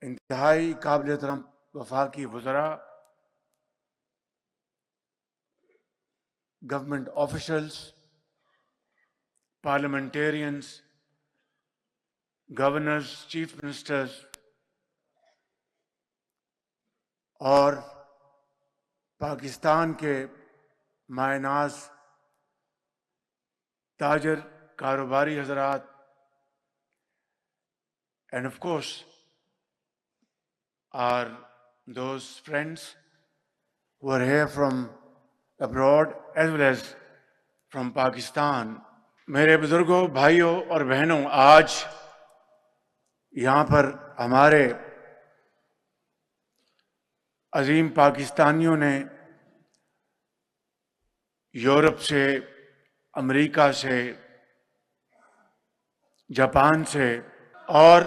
انتہائی قابل احترام وفاقی وزراء، government officials, parliamentarians, governors, chief ministers اور پاکستان کے مائع ناز تاجر کاروباری حضرات، and of course are those friends who are here from abroad as well as from Pakistan. میرے بزرگوں، بھائیوں اور بہنوں، آج یہاں پر ہمارے عظیم پاکستانیوں نے یورپ سے، امریکہ سے، جاپان سے اور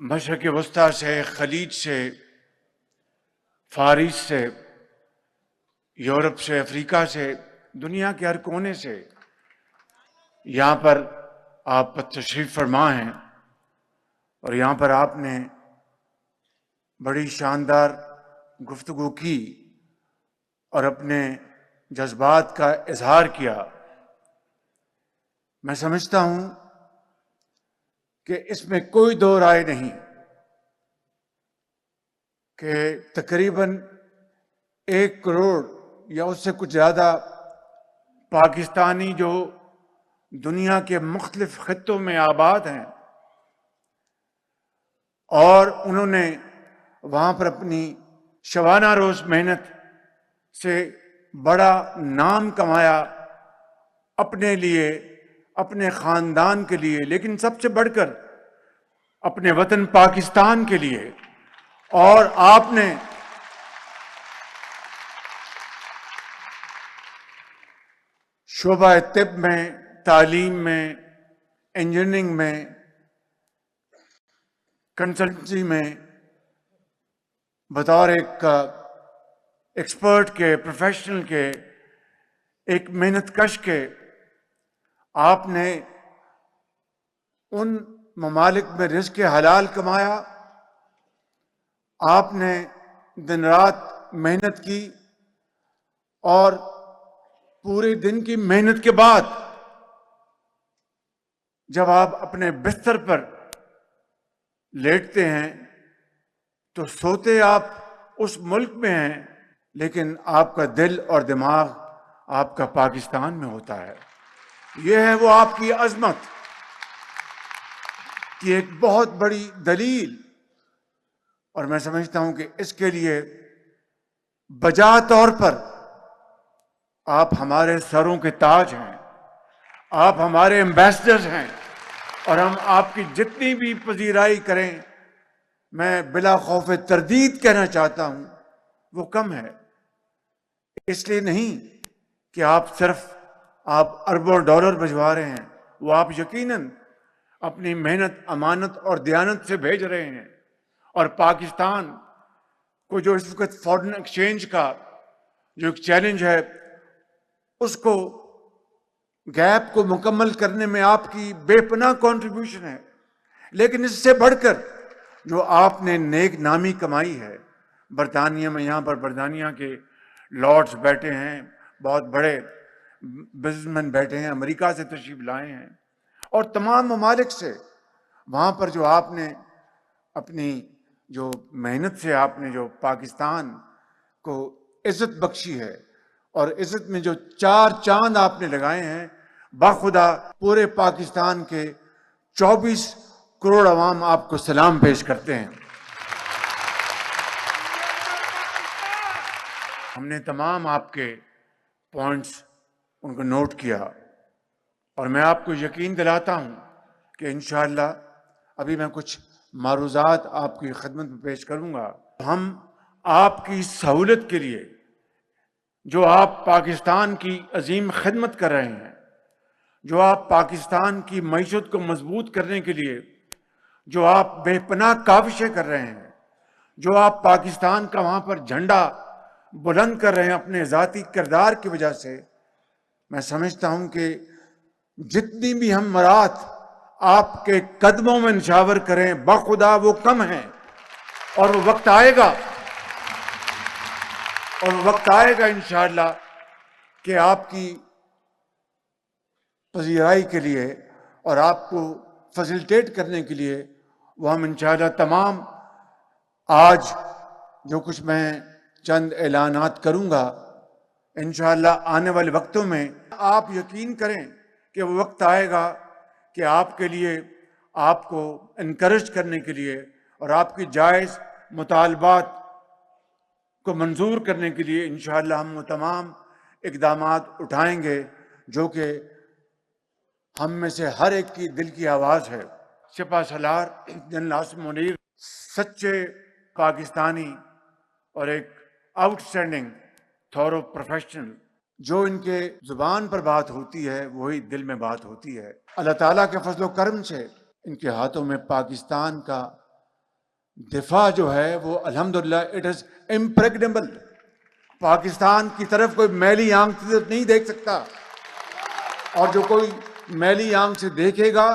مشرق وسطیٰ سے، خلیج سے، فارس سے، یورپ سے، افریقہ سے، دنیا کے ہر کونے سے یہاں پر آپ تشریف فرما ہیں، اور یہاں پر آپ نے بڑی شاندار گفتگو کی اور اپنے جذبات کا اظہار کیا۔ میں سمجھتا ہوں کہ اس میں کوئی دو رائے نہیں کہ تقریباً 1 کروڑ یا اس سے کچھ زیادہ پاکستانی جو دنیا کے مختلف خطوں میں آباد ہیں اور انہوں نے وہاں پر اپنی شبانہ روز محنت سے بڑا نام کمایا، اپنے لیے، اپنے خاندان کے لیے، لیکن سب سے بڑھ کر اپنے وطن پاکستان کے لیے۔ اور آپ نے شعبہ طب میں، تعلیم میں، انجینئرنگ میں، کنسلٹنسی میں بطور ایک ایکسپرٹ کے، پروفیشنل کے، ایک محنت کش کے، آپ نے ان ممالک میں رزق حلال کمایا، آپ نے دن رات محنت کی، اور پورے دن کی محنت کے بعد جب آپ اپنے بستر پر لیٹتے ہیں تو سوتے آپ اس ملک میں ہیں، لیکن آپ کا دل اور دماغ آپ کا پاکستان میں ہوتا ہے۔ یہ ہے وہ آپ کی عظمت کی ایک بہت بڑی دلیل، اور میں سمجھتا ہوں کہ اس کے لیے بجا طور پر آپ ہمارے سروں کے تاج ہیں، آپ ہمارے ایمبیسڈرز ہیں، اور ہم آپ کی جتنی بھی پذیرائی کریں، میں بلا خوف تردید کہنا چاہتا ہوں، وہ کم ہے۔ اس لیے نہیں کہ آپ صرف اربوں ڈالر بھجوا رہے ہیں، وہ آپ یقیناً اپنی محنت، امانت اور دیانت سے بھیج رہے ہیں، اور پاکستان کو جو اس وقت فارن ایکسچینج کا جو ایک چیلنج ہے، اس کو گیپ کو مکمل کرنے میں آپ کی بے پناہ کنٹریبیوشن ہے، لیکن اس سے بڑھ کر جو آپ نے نیک نامی کمائی ہے۔ برطانیہ میں، یہاں پر برطانیہ کے لارڈز بیٹھے ہیں، بہت بڑے بزنس مین بیٹھے ہیں، امریکہ سے تشریف لائے ہیں، اور تمام ممالک سے، وہاں پر جو آپ نے اپنی جو محنت سے آپ نے جو پاکستان کو عزت بخشی ہے، اور عزت میں جو 4 چاند آپ نے لگائے ہیں، باخدا پورے پاکستان کے 24 کروڑ عوام آپ کو سلام پیش کرتے ہیں۔ ہم نے تمام آپ کے پوائنٹس ان کو نوٹ کیا، اور میں آپ کو یقین دلاتا ہوں کہ انشاءاللہ ابھی میں کچھ معروضات آپ کی خدمت میں پیش کروں گا۔ ہم آپ کی سہولت کے لیے، جو آپ پاکستان کی عظیم خدمت کر رہے ہیں، جو آپ پاکستان کی معیشت کو مضبوط کرنے کے لیے جو آپ بے پناہ کاوشیں کر رہے ہیں، جو آپ پاکستان کا وہاں پر جھنڈا بلند کر رہے ہیں اپنے ذاتی کردار کی وجہ سے، میں سمجھتا ہوں کہ جتنی بھی ہم مرات آپ کے قدموں میں نچھاور کریں، بخدا وہ کم ہیں اور وہ وقت آئے گا، انشاءاللہ کہ آپ کی پذیرائی کے لیے اور آپ کو فیسیلیٹیٹ کرنے کے لیے وہ ہم انشاءاللہ تمام آج جو کچھ میں چند اعلانات کروں گا، انشاءاللہ آنے والے وقتوں میں آپ یقین کریں کہ وہ وقت آئے گا کہ آپ کے لیے، آپ کو انکریج کرنے کے لیے اور آپ کی جائز مطالبات کو منظور کرنے کے لیے انشاءاللہ ہم وہ تمام اقدامات اٹھائیں گے جو کہ ہم میں سے ہر ایک کی دل کی آواز ہے۔ سپہ سالار جنرل عاصم منیر سچے پاکستانی اور ایک آؤٹ اسٹینڈنگ تھورو پروفیشنل، جو ان کے زبان پر بات ہوتی ہے وہی دل میں بات ہوتی ہے۔ اللہ تعالیٰ کے فضل و کرم سے ان کے ہاتھوں میں پاکستان کا دفاع جو ہے وہ الحمدللہ اٹ از امپریگنیبل۔ پاکستان کی طرف کوئی میلی آنکھ سے نہیں دیکھ سکتا، اور جو کوئی میلی آنکھ سے دیکھے گا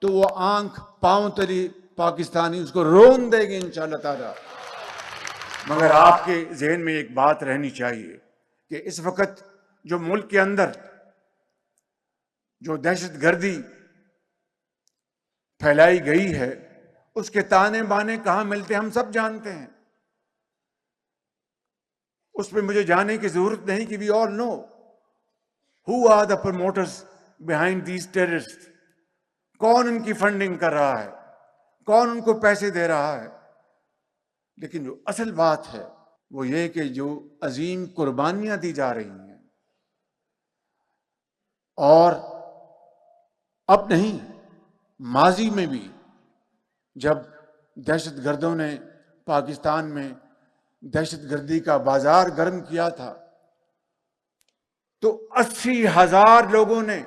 تو وہ آنکھ پاؤں تلی پاکستانی اس کو رون دے گی انشاءاللہ تعالیٰ۔ مگر آپ کے ذہن میں ایک بات رہنی چاہیے کہ اس وقت جو ملک کے اندر جو دہشت گردی پھیلائی گئی ہے اس کے تانے بانے کہاں ملتے ہم سب جانتے ہیں، اس پہ مجھے جانے کی ضرورت نہیں کہ we all know who are the promoters behind these terrorist, کون ان کی فنڈنگ کر رہا ہے، کون ان کو پیسے دے رہا ہے۔ لیکن جو اصل بات ہے وہ یہ کہ جو عظیم قربانیاں دی جا رہی ہیں، اور اب نہیں ماضی میں بھی جب دہشت گردوں نے پاکستان میں دہشت گردی کا بازار گرم کیا تھا تو 80,000 لوگوں نے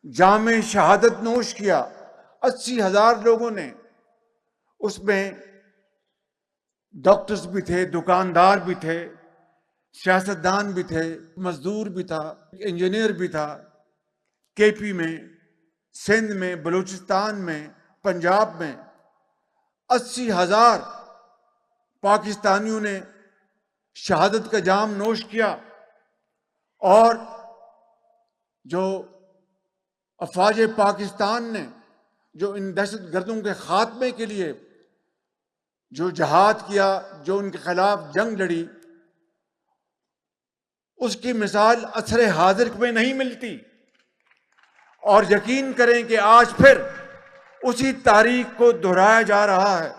جام شہادت نوش کیا، 80,000 لوگوں نے، اس میں ڈاکٹرز بھی تھے، دکاندار بھی تھے، سیاستدان بھی تھے، مزدور بھی تھا، انجینئر بھی تھا۔ کے پی میں، سندھ میں، بلوچستان میں، پنجاب میں 80,000 پاکستانیوں نے شہادت کا جام نوش کیا، اور جو افواج پاکستان نے جو ان دہشت گردوں کے خاتمے کے لیے جو جہاد کیا، جو ان کے خلاف جنگ لڑی، اس کی مثال عصر حاضر میں نہیں ملتی۔ اور یقین کریں کہ آج پھر اسی تاریخ کو دہرایا جا رہا ہے۔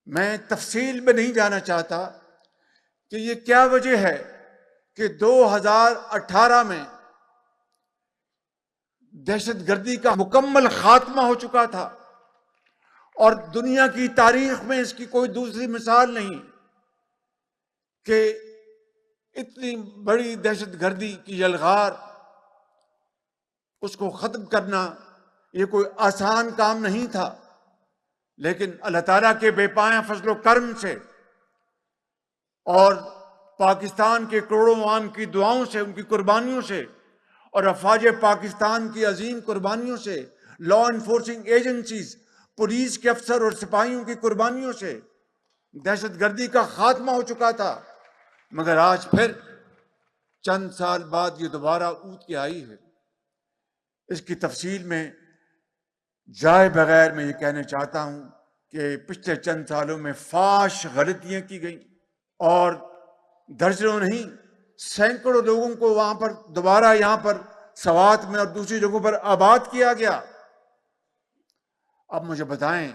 میں تفصیل میں نہیں جانا چاہتا کہ یہ کیا وجہ ہے کہ 2018 میں دہشت گردی کا مکمل خاتمہ ہو چکا تھا، اور دنیا کی تاریخ میں اس کی کوئی دوسری مثال نہیں کہ اتنی بڑی دہشت گردی کی یلغار، اس کو ختم کرنا یہ کوئی آسان کام نہیں تھا۔ لیکن اللہ تعالیٰ کے بے پایہ فضل و کرم سے اور پاکستان کے کروڑوں عوام کی دعاؤں سے، ان کی قربانیوں سے، اور افواج پاکستان کی عظیم قربانیوں سے، لا انفورسنگ ایجنسیز، پولیس کے افسر اور سپاہیوں کی قربانیوں سے دہشت گردی کا خاتمہ ہو چکا تھا۔ مگر آج پھر چند سال بعد یہ دوبارہ اٹھ کے آئی ہے۔ اس کی تفصیل میں جائے بغیر میں یہ کہنا چاہتا ہوں کہ پچھلے چند سالوں میں فاش غلطیاں کی گئیں، اور درجنوں نہیں سینکڑوں لوگوں کو وہاں پر دوبارہ یہاں پر سوات میں اور دوسری جگہوں پر آباد کیا گیا۔ اب مجھے بتائیں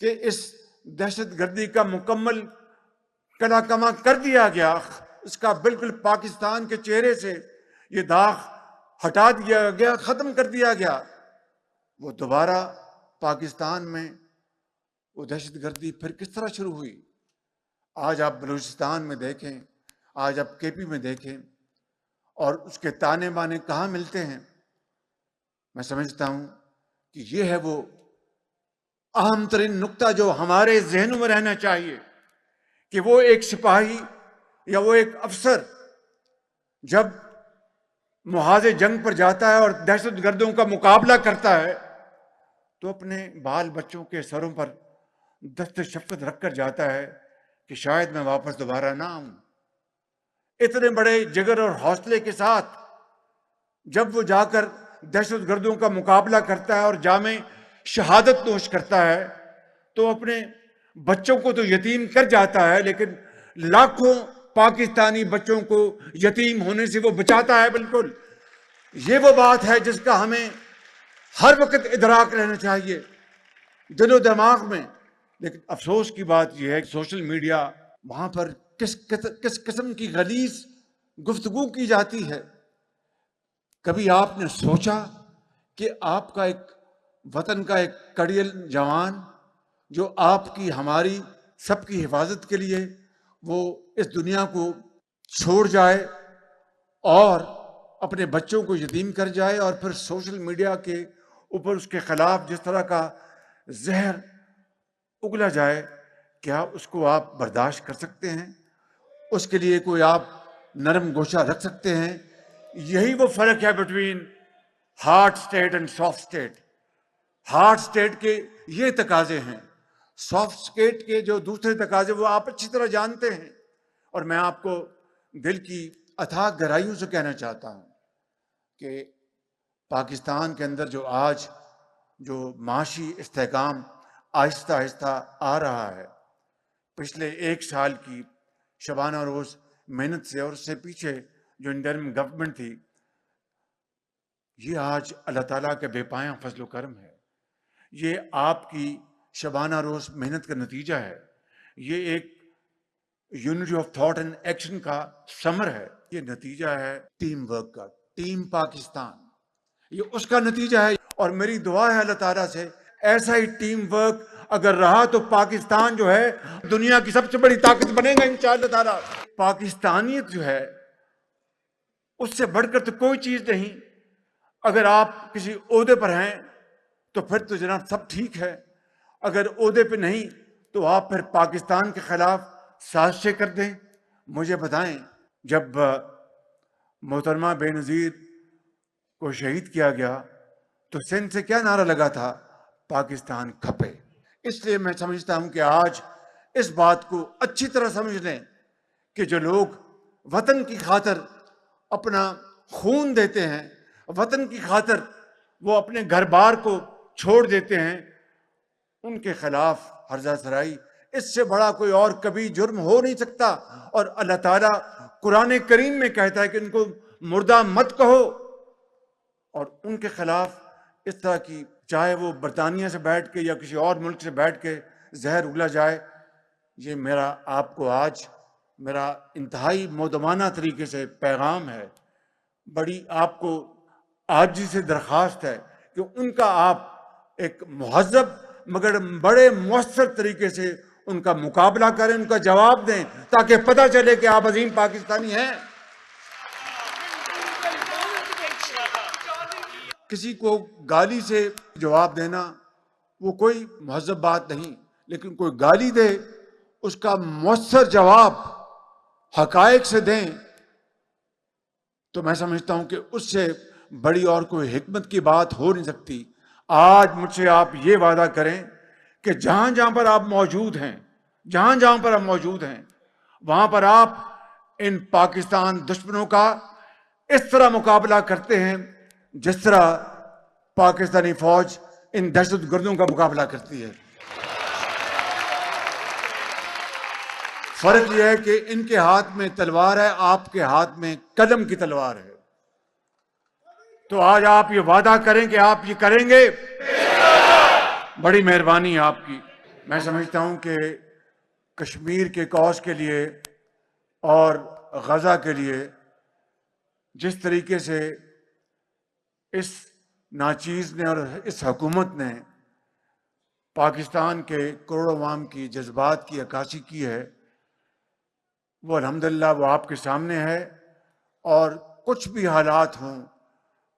کہ اس دہشت گردی کا مکمل کلا کما کر دیا گیا، اس کا بالکل پاکستان کے چہرے سے یہ داغ ہٹا دیا گیا، ختم کر دیا گیا۔ وہ دوبارہ پاکستان میں وہ دہشت گردی پھر کس طرح شروع ہوئی؟ آج آپ بلوچستان میں دیکھیں، آج آپ کے پی میں دیکھیں، اور اس کے تانے بانے کہاں ملتے ہیں۔ میں سمجھتا ہوں کہ یہ ہے وہ اہم ترین نقطہ جو ہمارے ذہنوں میں رہنا چاہیے کہ وہ ایک سپاہی یا وہ ایک افسر جب محاذ جنگ پر جاتا ہے اور دہشت گردوں کا مقابلہ کرتا ہے تو اپنے بال بچوں کے سروں پر دست شفقت رکھ کر جاتا ہے کہ شاید میں واپس دوبارہ نہ آؤں۔ اتنے بڑے جگر اور حوصلے کے ساتھ جب وہ جا کر دہشت گردوں کا مقابلہ کرتا ہے اور جامع شہادت نوش کرتا ہے تو اپنے بچوں کو تو یتیم کر جاتا ہے، لیکن لاکھوں پاکستانی بچوں کو یتیم ہونے سے وہ بچاتا ہے۔ بالکل یہ وہ بات ہے جس کا ہمیں ہر وقت ادراک رہنا چاہیے دل و دماغ میں۔ لیکن افسوس کی بات یہ ہے کہ سوشل میڈیا وہاں پر کس قسم کی غلیظ گفتگو کی جاتی ہے۔ کبھی آپ نے سوچا کہ آپ کا ایک وطن کا ایک کڑیل جوان جو آپ کی ہماری سب کی حفاظت کے لیے وہ اس دنیا کو چھوڑ جائے اور اپنے بچوں کو یتیم کر جائے، اور پھر سوشل میڈیا کے اوپر اس کے خلاف جس طرح کا زہر اگلا جائے، کیا اس کو آپ برداشت کر سکتے ہیں؟ اس کے لیے کوئی آپ نرم گوشہ رکھ سکتے ہیں؟ یہی وہ فرق ہے between hard state and soft state. Hard state کے یہ تقاضے ہیں، سافٹ اسٹیٹ کے جو دوسرے تقاضے وہ آپ اچھی طرح جانتے ہیں۔ اور میں آپ کو دل کی اتھاہ گہرائیوں سے کہنا چاہتا ہوں کہ پاکستان کے اندر جو آج جو معاشی استحکام آہستہ آہستہ آ رہا ہے، پچھلے 1 سال کی شبانہ روز محنت سے اور اس سے پیچھے جو انٹرم گورنمنٹ تھی، یہ آج اللہ تعالیٰ کے بے پایاں فضل و کرم ہے۔ یہ آپ کی شبانہ روز محنت کا نتیجہ ہے۔ یہ ایک unity of thought and action کا ثمر ہے۔ یہ نتیجہ ہے ٹیم ورک کا، ٹیم پاکستان، یہ اس کا نتیجہ ہے۔ اور میری دعا ہے اللہ تعالیٰ سے ایسا ہی ٹیم ورک اگر رہا تو پاکستان جو ہے دنیا کی سب سے بڑی طاقت بنے گا انشاءاللہ تعالیٰ۔ پاکستانیت جو ہے اس سے بڑھ کر تو کوئی چیز نہیں۔ اگر آپ کسی عہدے پر ہیں تو پھر تو جناب سب ٹھیک ہے، اگر عہدے پہ نہیں تو آپ پھر پاکستان کے خلاف سازشیں کر دیں۔ مجھے بتائیں، جب محترمہ بے نظیر کو شہید کیا گیا تو سندھ سے کیا نعرہ لگا تھا؟ پاکستان کھپے۔ اس لیے میں سمجھتا ہوں کہ آج اس بات کو اچھی طرح سمجھ لیں کہ جو لوگ وطن کی خاطر اپنا خون دیتے ہیں، وطن کی خاطر وہ اپنے گھر بار کو چھوڑ دیتے ہیں، ان کے خلاف ہرزہ سرائی اس سے بڑا کوئی اور کبھی جرم ہو نہیں سکتا۔ اور اللہ تعالیٰ قرآن کریم میں کہتا ہے کہ ان کو مردہ مت کہو، اور ان کے خلاف اس طرح کی چاہے وہ برطانیہ سے بیٹھ کے یا کسی اور ملک سے بیٹھ کے زہر اگلا جائے، یہ میرا آپ کو آج میرا انتہائی مودمانہ طریقے سے پیغام ہے۔ بڑی آپ کو عاجزی سے درخواست ہے کہ ان کا آپ ایک مہذب مگر بڑے مؤثر طریقے سے ان کا مقابلہ کریں، ان کا جواب دیں، تاکہ پتہ چلے کہ آپ عظیم پاکستانی ہیں۔ کسی کو گالی سے جواب دینا وہ کوئی مہذب بات نہیں، لیکن کوئی گالی دے اس کا مؤثر جواب حقائق سے دیں تو میں سمجھتا ہوں کہ اس سے بڑی اور کوئی حکمت کی بات ہو نہیں سکتی۔ آج مجھ سے آپ یہ وعدہ کریں کہ جہاں جہاں پر آپ موجود ہیں، جہاں جہاں پر آپ موجود ہیں، وہاں پر آپ ان پاکستان دشمنوں کا اس طرح مقابلہ کرتے ہیں جس طرح پاکستانی فوج ان دہشت گردوں کا مقابلہ کرتی ہے۔ فرق یہ ہے کہ ان کے ہاتھ میں تلوار ہے، آپ کے ہاتھ میں قلم کی تلوار ہے۔ تو آج آپ یہ وعدہ کریں کہ آپ یہ کریں گے۔ بڑی مہربانی آپ کی۔ میں سمجھتا ہوں کہ کشمیر کے کاز کے لیے اور غزہ کے لیے جس طریقے سے اس ناچیز نے اور اس حکومت نے پاکستان کے کروڑوں عوام کی جذبات کی عکاسی کی ہے، وہ الحمدللہ وہ آپ کے سامنے ہے۔ اور کچھ بھی حالات ہوں،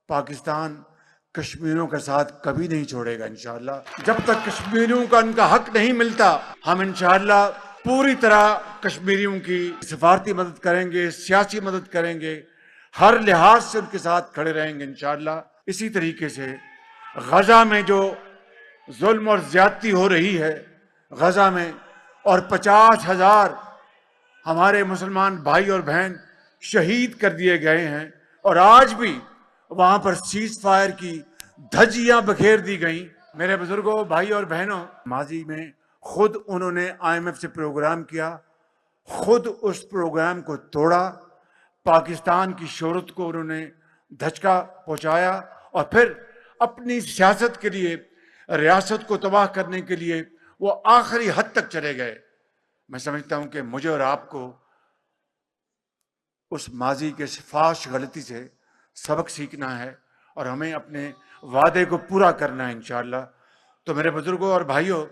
پاکستان کشمیریوں کے ساتھ کبھی نہیں چھوڑے گا انشاءاللہ۔ جب تک کشمیریوں کا ان کا حق نہیں ملتا، ہم انشاءاللہ پوری طرح کشمیریوں کی سفارتی مدد کریں گے، سیاسی مدد کریں گے، ہر لحاظ سے ان کے ساتھ کھڑے رہیں گے انشاءاللہ۔ اسی طریقے سے غزہ میں جو ظلم اور زیادتی ہو رہی ہے غزہ میں، اور 50,000 ہمارے مسلمان بھائی اور بہن شہید کر دیے گئے ہیں، اور آج بھی وہاں پر سیز فائر کی دھجیاں بکھیر دی گئیں۔ میرے بزرگوں، بھائی اور بہنوں، ماضی میں خود انہوں نے IMF سے پروگرام کیا، خود اس پروگرام کو توڑا، پاکستان کی شہرت کو انہوں نے دھچکا پہنچایا، اور پھر اپنی سیاست کے لیے، ریاست کو تباہ کرنے کے لیے وہ آخری حد تک چلے گئے۔ میں سمجھتا ہوں کہ مجھے اور آپ کو اس ماضی کے فحش غلطی سے سبق سیکھنا ہے، اور ہمیں اپنے وعدے کو پورا کرنا ہے انشاءاللہ۔ تو میرے بزرگوں اور بھائیوں،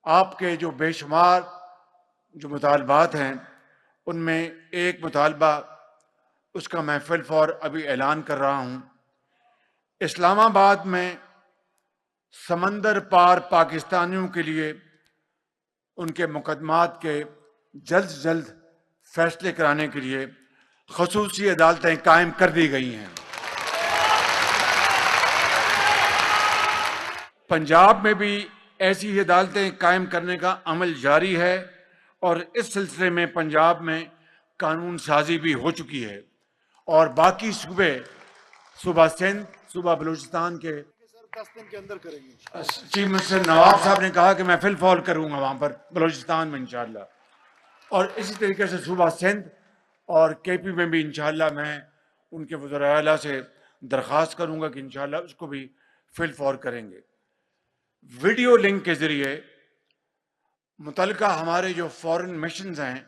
آپ کے جو بے شمار جو مطالبات ہیں، ان میں ایک مطالبہ، اس کا میں فی الفور ابھی اعلان کر رہا ہوں۔ اسلام آباد میں سمندر پار پاکستانیوں کے لیے ان کے مقدمات کے جلد سے جلد فیصلے کرانے کے لیے خصوصی عدالتیں قائم کر دی گئی ہیں۔ پنجاب میں بھی ایسی عدالتیں قائم کرنے کا عمل جاری ہے، اور اس سلسلے میں پنجاب میں قانون سازی بھی ہو چکی ہے، اور باقی صوبہ سندھ، صوبہ بلوچستان کے 10 دن کے اندر کریں گے۔ چیف منسٹر نواب صاحب نے کہا کہ میں فی الفور کروں گا وہاں پر بلوچستان میں انشاءاللہ، اور اسی طریقے سے صوبہ سندھ اور KP میں بھی انشاءاللہ میں ان کے وزراء اعلیٰ سے درخواست کروں گا کہ انشاءاللہ اس کو بھی فی الفور کریں گے۔ ویڈیو لنک کے ذریعے متعلقہ ہمارے جو فورن مشنز ہیں،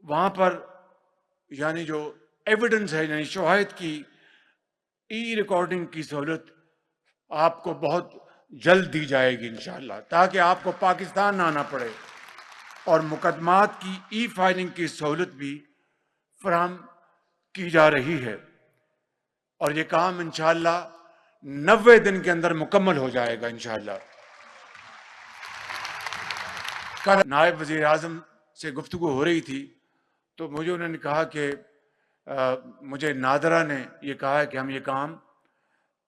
وہاں پر یعنی جو ایویڈنس ہے، یعنی شواہد کی ریکارڈنگ کی سہولت آپ کو بہت جلد دی جائے گی انشاءاللہ، تاکہ آپ کو پاکستان نہ آنا پڑے، اور مقدمات کی فائلنگ کی سہولت بھی فراہم کی جا رہی ہے، اور یہ کام انشاءاللہ 90 دن کے اندر مکمل ہو جائے گا انشاءاللہ۔ کل نائب وزیر اعظم سے گفتگو ہو رہی تھی، تو مجھے انہوں نے کہا کہ مجھے نادرہ نے یہ کہا ہے کہ ہم یہ کام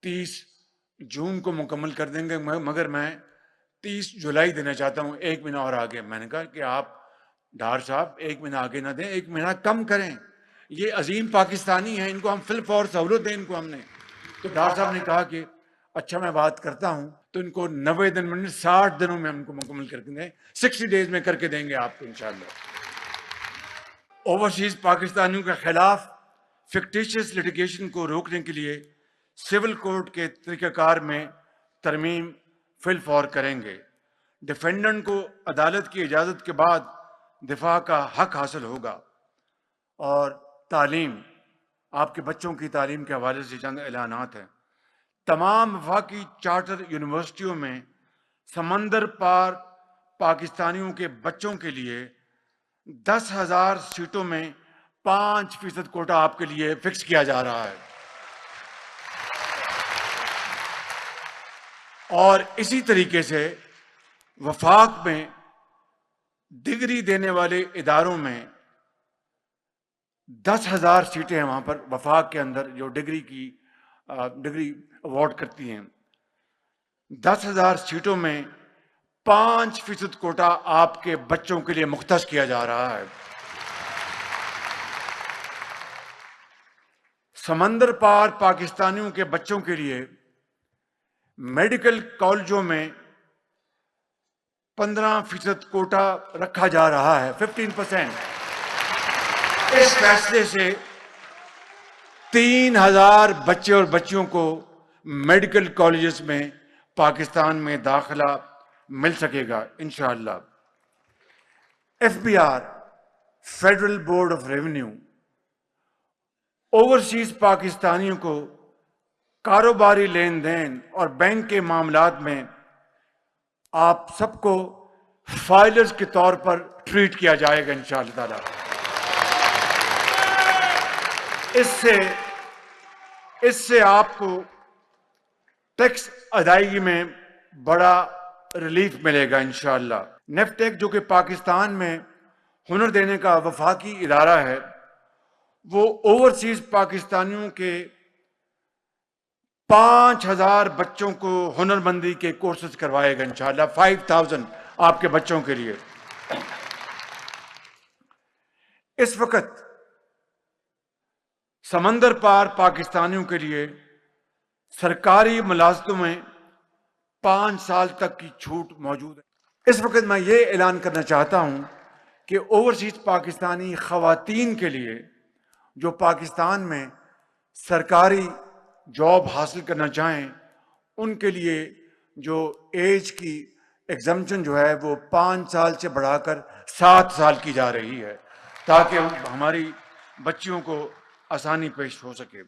30 جون کو مکمل کر دیں گے، مگر میں 30 جولائی دینا چاہتا ہوں، 1 مہینہ اور آگے۔ میں نے کہا کہ آپ ڈار صاحب 1 مہینہ آگے نہ دیں، 1 مہینہ کم کریں، یہ عظیم پاکستانی ہیں، ان کو ہم فی الفور سہولت دیں ان کو ہم نے۔ تو ڈار صاحب نے کہا کہ اچھا میں بات کرتا ہوں، تو ان کو 90 دن میں 60 دنوں میں ہم کو مکمل کر کے دیں، 60 ڈیز میں کر کے دیں گے آپ کو انشاءاللہ۔ اوورسیز پاکستانیوں کے خلاف فکٹیشیس لیٹیگیشن کو روکنے کے لیے سول کوڈ کے طریقہ کار میں ترمیم فی الفور کریں گے۔ ڈیفینڈنٹ کو عدالت کی اجازت کے بعد دفاع کا حق حاصل ہوگا، اور تعلیم، آپ کے بچوں کی تعلیم کے حوالے سے چند اعلانات ہیں۔ تمام وفاقی چارٹر یونیورسٹیوں میں سمندر پار پاکستانیوں کے بچوں کے لیے 10,000 سیٹوں میں 5% کوٹا آپ کے لیے فکس کیا جا رہا ہے، اور اسی طریقے سے وفاق میں ڈگری دینے والے اداروں میں 10,000 سیٹیں ہیں وہاں پر وفاق کے اندر جو ڈگری ایوارڈ کرتی ہیں، 10,000 سیٹوں میں 5% کوٹا آپ کے بچوں کے لیے مختص کیا جا رہا ہے۔ سمندر پار پاکستانیوں کے بچوں کے لیے میڈیکل کالجوں میں 15% کوٹا رکھا جا رہا ہے، 15%۔ اس فیصلے سے 3,000 بچے اور بچیوں کو میڈیکل کالجز میں پاکستان میں داخلہ مل سکے گا انشاءاللہ۔ FBR federal board of revenue overseas پاکستانیوں کو کاروباری لین دین اور بینک کے معاملات میں آپ سب کو فائلرز کے طور پر ٹریٹ کیا جائے گا انشاءاللہ تعالی۔ اس سے آپ کو ٹیکس ادائیگی میں بڑا ریلیف ملے گا انشاءاللہ۔ نیفٹیک جو کہ پاکستان میں ہنر دینے کا وفاقی ادارہ ہے، وہ اوورسیز پاکستانیوں کے 5000 بچوں کو ہنرمندی کے کورسز کروائے گا انشاءاللہ، 5000 آپ کے بچوں کے لیے۔ اس وقت سمندر پار پاکستانیوں کے لیے سرکاری ملازمتوں میں 5 سال تک کی چھوٹ موجود ہے۔ اس وقت میں یہ اعلان کرنا چاہتا ہوں کہ اوورسیز پاکستانی خواتین کے لیے جو پاکستان میں سرکاری جاب حاصل کرنا چاہیں، ان کے لیے جو ایج کی ایگزمپشن جو ہے وہ 5 سال سے بڑھا کر 7 سال کی جا رہی ہے، تاکہ ہماری بچیوں کو آسانی پیش ہو سکے۔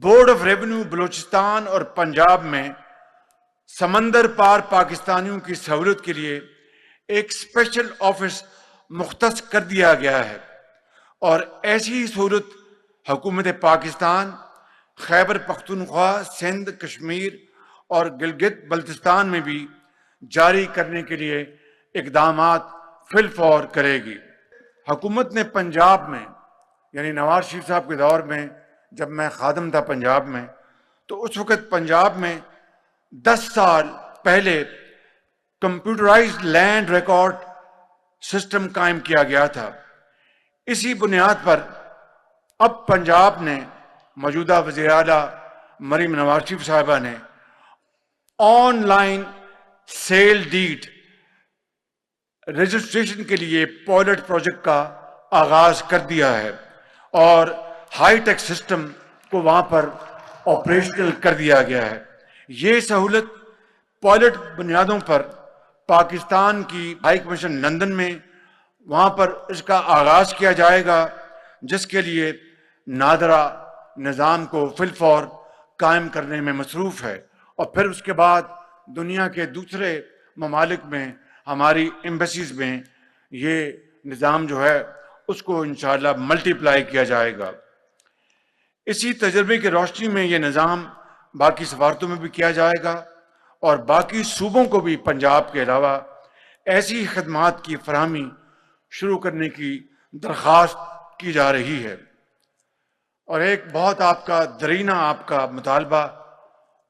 بورڈ آف ریونیو بلوچستان اور پنجاب میں سمندر پار پاکستانیوں کی سہولت کے لیے ایک اسپیشل آفس مختص کر دیا گیا ہے، اور ایسی سہولت حکومت پاکستان خیبر پختونخوا، سندھ، کشمیر اور گلگت بلتستان میں بھی جاری کرنے کے لیے اقدامات فی الفور کرے گی۔ حکومت نے پنجاب میں، یعنی نواز شریف صاحب کے دور میں جب میں خادم تھا پنجاب میں، تو اس وقت پنجاب میں 10 سال پہلے کمپیوٹرائزڈ لینڈ ریکارڈ سسٹم قائم کیا گیا تھا۔ اسی بنیاد پر اب پنجاب نے، موجودہ وزیر اعلیٰ مریم نواز شریف صاحبہ نے online sale deed registration کے لیے پائلٹ پروجیکٹ کا آغاز کر دیا ہے، اور ہائی ٹیک سسٹم کو وہاں پر آپریشنل کر دیا گیا ہے۔ یہ سہولت پائلٹ بنیادوں پر پاکستان کی ہائی کمیشن لندن میں، وہاں پر اس کا آغاز کیا جائے گا، جس کے لیے نادرا نظام کو فی الفور قائم کرنے میں مصروف ہے، اور پھر اس کے بعد دنیا کے دوسرے ممالک میں، ہماری ایمبیسیز میں یہ نظام جو ہے اس کو انشاءاللہ ملٹی پلائی کیا جائے گا۔ اسی تجربے کی روشنی میں یہ نظام باقی سفارتوں میں بھی کیا جائے گا، اور باقی صوبوں کو بھی پنجاب کے علاوہ ایسی خدمات کی فراہمی شروع کرنے کی درخواست کی جا رہی ہے۔ اور ایک بہت آپ کا درینہ آپ کا مطالبہ،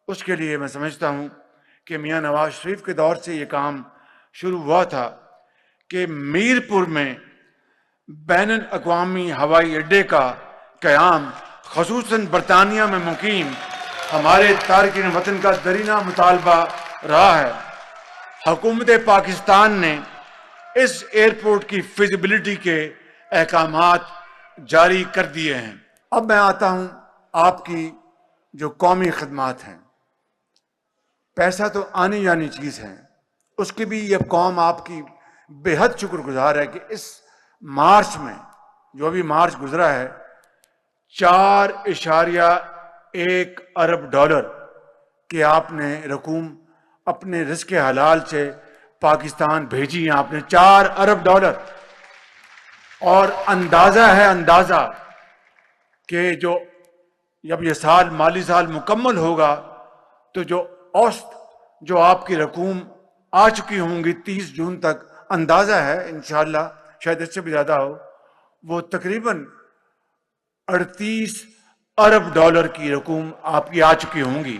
اس کے لیے میں سمجھتا ہوں کہ میاں نواز شریف کے دور سے یہ کام شروع ہوا تھا کہ میرپور میں بین الاقوامی ہوائی اڈے کا قیام خصوصاً برطانیہ میں مقیم ہمارے تارکین وطن کا درینہ مطالبہ رہا ہے۔ حکومت پاکستان نے اس ایئرپورٹ کی فیزیبلٹی کے احکامات جاری کر دیے ہیں۔ اب میں آتا ہوں آپ کی جو قومی خدمات ہیں۔ پیسہ تو آنی جانی چیز ہے، اس کی بھی یہ قوم آپ کی بے حد شکر گزار ہے کہ اس مارچ میں، جو بھی مارچ گزرا ہے، 4.1 ارب ڈالر کہ آپ نے رقوم اپنے رزق حلال سے پاکستان بھیجی ہیں، آپ نے 4 ارب ڈالر۔ اور اندازہ ہے کہ جب یہ سال مالی سال مکمل ہوگا تو جو اوسط جو آپ کی رقوم آ چکی ہوں گی 30 جون تک، اندازہ ہے انشاءاللہ شاید اس سے بھی زیادہ ہو، وہ تقریباً 38 ارب ڈالر کی رقوم آپ کی آ چکی ہوں گی۔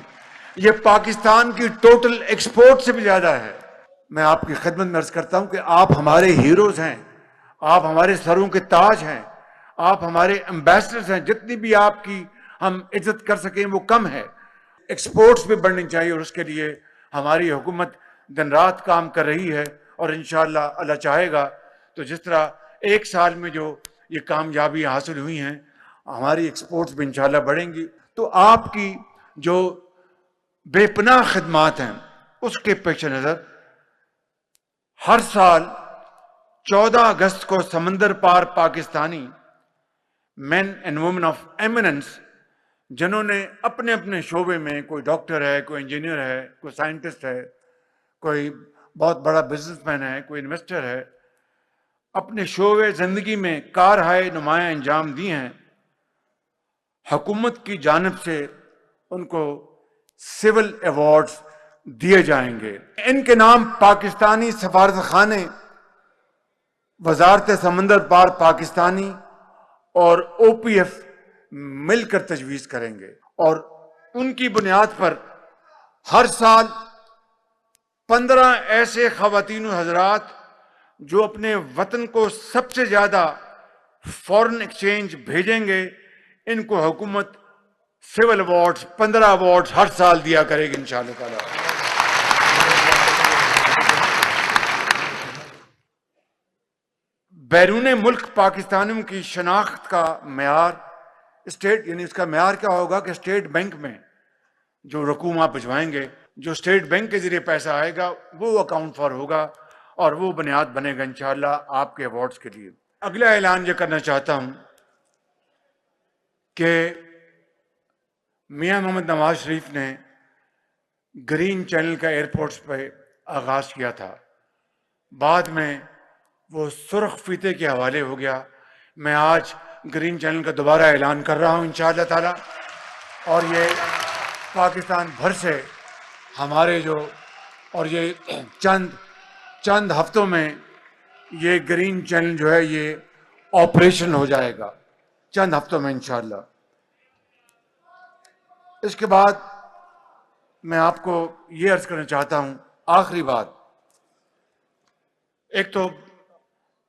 یہ پاکستان کی ٹوٹل ایکسپورٹ سے بھی زیادہ ہے۔ میں آپ کی خدمت میں عرض کرتا ہوں کہ آپ ہمارے ہیروز ہیں، آپ ہمارے سروں کے تاج ہیں، آپ ہمارے ایمبیسڈرز ہیں۔ جتنی بھی آپ کی ہم عزت کر سکیں وہ کم ہے۔ ایکسپورٹس بھی بڑھنی چاہیے، اور اس کے لیے ہماری حکومت دن رات کام کر رہی ہے، اور انشاءاللہ اللہ چاہے گا تو جس طرح ایک سال میں جو یہ کامیابیاں حاصل ہوئی ہیں، ہماری ایکسپورٹس بھی انشاءاللہ بڑھیں گی۔ تو آپ کی جو بے پناہ خدمات ہیں، اس کے پیش نظر ہر سال 14 اگست کو سمندر پار پاکستانی مین اینڈ وومن آف ایمیننس، جنہوں نے اپنے اپنے شعبے میں، کوئی ڈاکٹر ہے، کوئی انجینئر ہے، کوئی سائنٹسٹ ہے، کوئی بہت بڑا بزنس مین ہے، کوئی انویسٹر ہے، اپنے شعبے زندگی میں کارہائے نمایاں انجام دیے ہیں، حکومت کی جانب سے ان کو سول ایوارڈز دیے جائیں گے۔ ان کے نام پاکستانی سفارت خانے، وزارت سمندر پار پاکستانی اور او پی ایف مل کر تجویز کریں گے، اور ان کی بنیاد پر ہر سال 15 ایسے خواتین و حضرات جو اپنے وطن کو سب سے زیادہ فورن ایکسچینج بھیجیں گے، ان کو حکومت سول ایوارڈز 15 ایوارڈز ہر سال دیا کرے گی انشاءاللہ تعالی۔ بیرون ملک پاکستانیوں کی شناخت کا معیار اسٹیٹ، یعنی اس کا معیار کیا ہوگا کہ اسٹیٹ بینک میں جو رقوم آپ بھجوائیں گے، جو اسٹیٹ بینک کے ذریعے پیسہ آئے گا وہ اکاؤنٹ فار ہوگا اور وہ بنیاد بنے گا انشاءاللہ آپ کے ایوارڈز کے لیے۔ اگلا اعلان یہ کرنا چاہتا ہوں کہ میاں محمد نواز شریف نے گرین چینل کا ایئرپورٹس پہ آغاز کیا تھا، بعد میں وہ سرخ فیتے کے حوالے ہو گیا۔ میں آج گرین چینل کا دوبارہ اعلان کر رہا ہوں انشاءاللہ تعالی، اور یہ پاکستان بھر سے ہمارے اور یہ چند ہفتوں میں یہ گرین چینل جو ہے یہ آپریشن ہو جائے گا، چند ہفتوں میں انشاءاللہ۔ اس کے بعد میں آپ کو یہ عرض کرنا چاہتا ہوں، آخری بات، ایک تو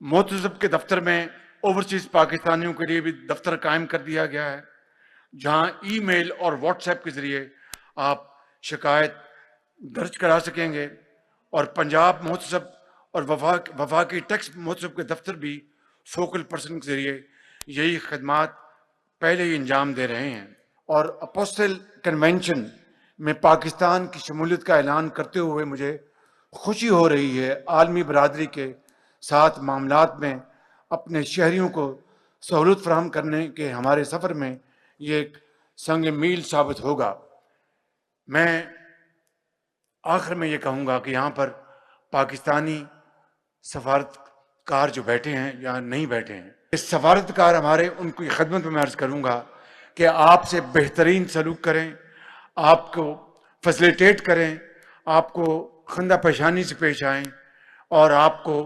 محتسب کے دفتر میں اوورسیز پاکستانیوں کے لیے بھی دفتر قائم کر دیا گیا ہے، جہاں ای میل اور واٹس ایپ کے ذریعے آپ شکایت درج کرا سکیں گے، اور پنجاب محتسب اور وفاقی ٹیکس محتسب کے دفتر بھی فوکل پرسن کے ذریعے یہی خدمات پہلے ہی انجام دے رہے ہیں۔ اور اپوسٹل کنونشن میں پاکستان کی شمولیت کا اعلان کرتے ہوئے مجھے خوشی ہو رہی ہے، عالمی برادری کے ساتھ معاملات میں اپنے شہریوں کو سہولت فراہم کرنے کے ہمارے سفر میں یہ ایک سنگ میل ثابت ہوگا۔ میں آخر میں یہ کہوں گا کہ یہاں پر پاکستانی سفارتکار جو بیٹھے ہیں یا نہیں بیٹھے ہیں، اس سفارتکار ہمارے، ان کی خدمت میں عرض کروں گا کہ آپ سے بہترین سلوک کریں، آپ کو فیسیلیٹیٹ کریں، آپ کو خندہ پیشانی سے پیش آئیں، اور آپ کو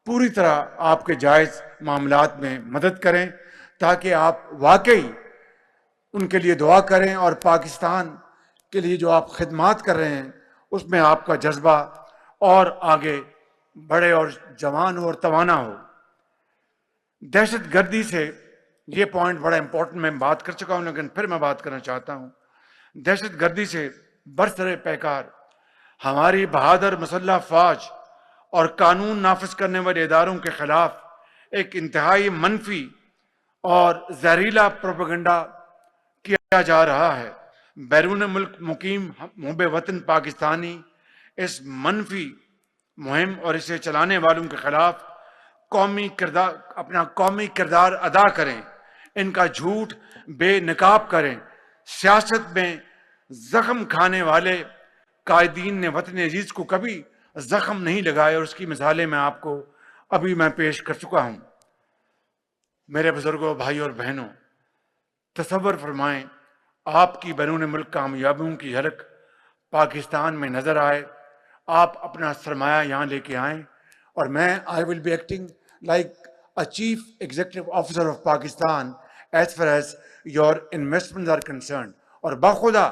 پوری طرح آپ کے جائز معاملات میں مدد کریں، تاکہ آپ واقعی ان کے لیے دعا کریں، اور پاکستان کے لیے جو آپ خدمات کر رہے ہیں اس میں آپ کا جذبہ اور آگے بڑھے اور جوان ہو اور توانا ہو۔ دہشت گردی سے، یہ پوائنٹ بڑا امپورٹنٹ، میں بات کر چکا ہوں لیکن پھر میں بات کرنا چاہتا ہوں۔ دہشت گردی سے برسر پیکار ہماری بہادر مسلح افواج اور قانون نافذ کرنے والے اداروں کے خلاف ایک انتہائی منفی اور زہریلا پروپیگنڈا کیا جا رہا ہے۔ بیرون ملک مقیم محب وطن پاکستانی اس منفی مہم اور اسے چلانے والوں کے خلاف اپنا قومی کردار ادا کریں، ان کا جھوٹ بے نقاب کریں۔ سیاست میں زخم کھانے والے قائدین نے وطن عزیز کو کبھی زخم نہیں لگائے، اور اس کی مثالیں میں آپ کو ابھی پیش کر چکا ہوں۔ میرے بزرگوں، بھائی اور بہنوں، تصور فرمائیں آپ کی بیرون ملک کامیابیوں کی جھلک پاکستان میں نظر آئے، آپ اپنا سرمایہ یہاں لے کے آئیں، اور میں I will be acting like a chief executive officer of Pakistan as far as your investments are concerned۔ اور بخدا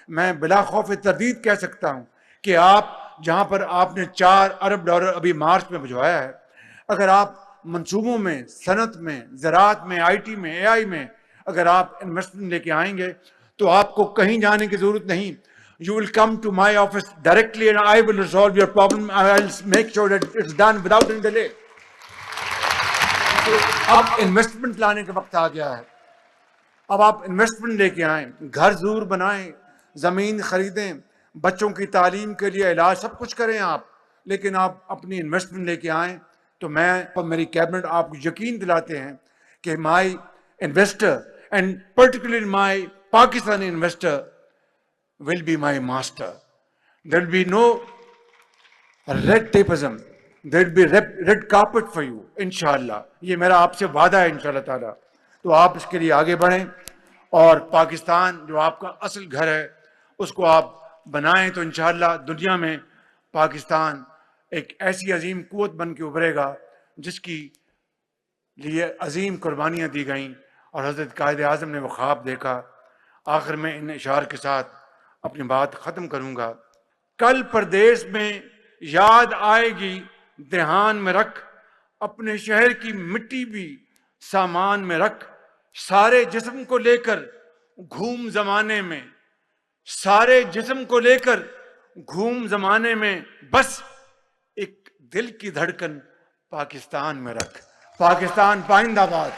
میں بلا خوف تردید کہہ سکتا ہوں کہ آپ جہاں پر آپ نے $4 ارب ابھی مارچ میں بھجوایا ہے، اگر آپ منصوبوں میں، صنعت میں، زراعت میں، آئی ٹی میں، اے آئی میں اگر آپ انویسٹمنٹ لے کے آئیں گے تو آپ کو کہیں جانے کی ضرورت نہیں۔ You will come to my office directly and I will resolve your problem. I will make sure that it's done without any delay۔ اب انویسٹمنٹ لانے کا وقت آ گیا ہے، اب آپ انویسٹمنٹ لے کے آئیں، گھر ضرور بنائیں، زمین خریدیں، بچوں کی تعلیم کے لیے علاج، سب کچھ کریں آپ، لیکن آپ اپنی انویسٹمنٹ لے کے آئیں تو میں اور میری کیبنٹ آپ کو یقین دلاتے ہیں کہ my investor and particularly my Pakistani investor will be my master۔ There will be no red tapeism، there will be red carpet for you انشاءاللہ۔ یہ میرا آپ سے وعدہ ہے انشاءاللہ تعالیٰ۔ تو آپ اس کے لیے آگے بڑھیں، اور پاکستان جو آپ کا اصل گھر ہے اس کو آپ بنائیں، تو انشاءاللہ دنیا میں پاکستان ایک ایسی عظیم قوت بن کے ابھرے گا جس کی لیے عظیم قربانیاں دی گئیں، اور حضرت قائد اعظم نے وہ خواب دیکھا. آخر میں ان اشعار کے ساتھ اپنی بات ختم کروں گا. کل پردیس میں یاد آئے گی دھیان میں رکھ، اپنے شہر کی مٹی بھی سامان میں رکھ. سارے جسم کو لے کر گھوم زمانے میں، سارے جسم کو لے کر گھوم زمانے میں، بس ایک دل کی دھڑکن پاکستان میں رکھ. پاکستان پائندہ باد.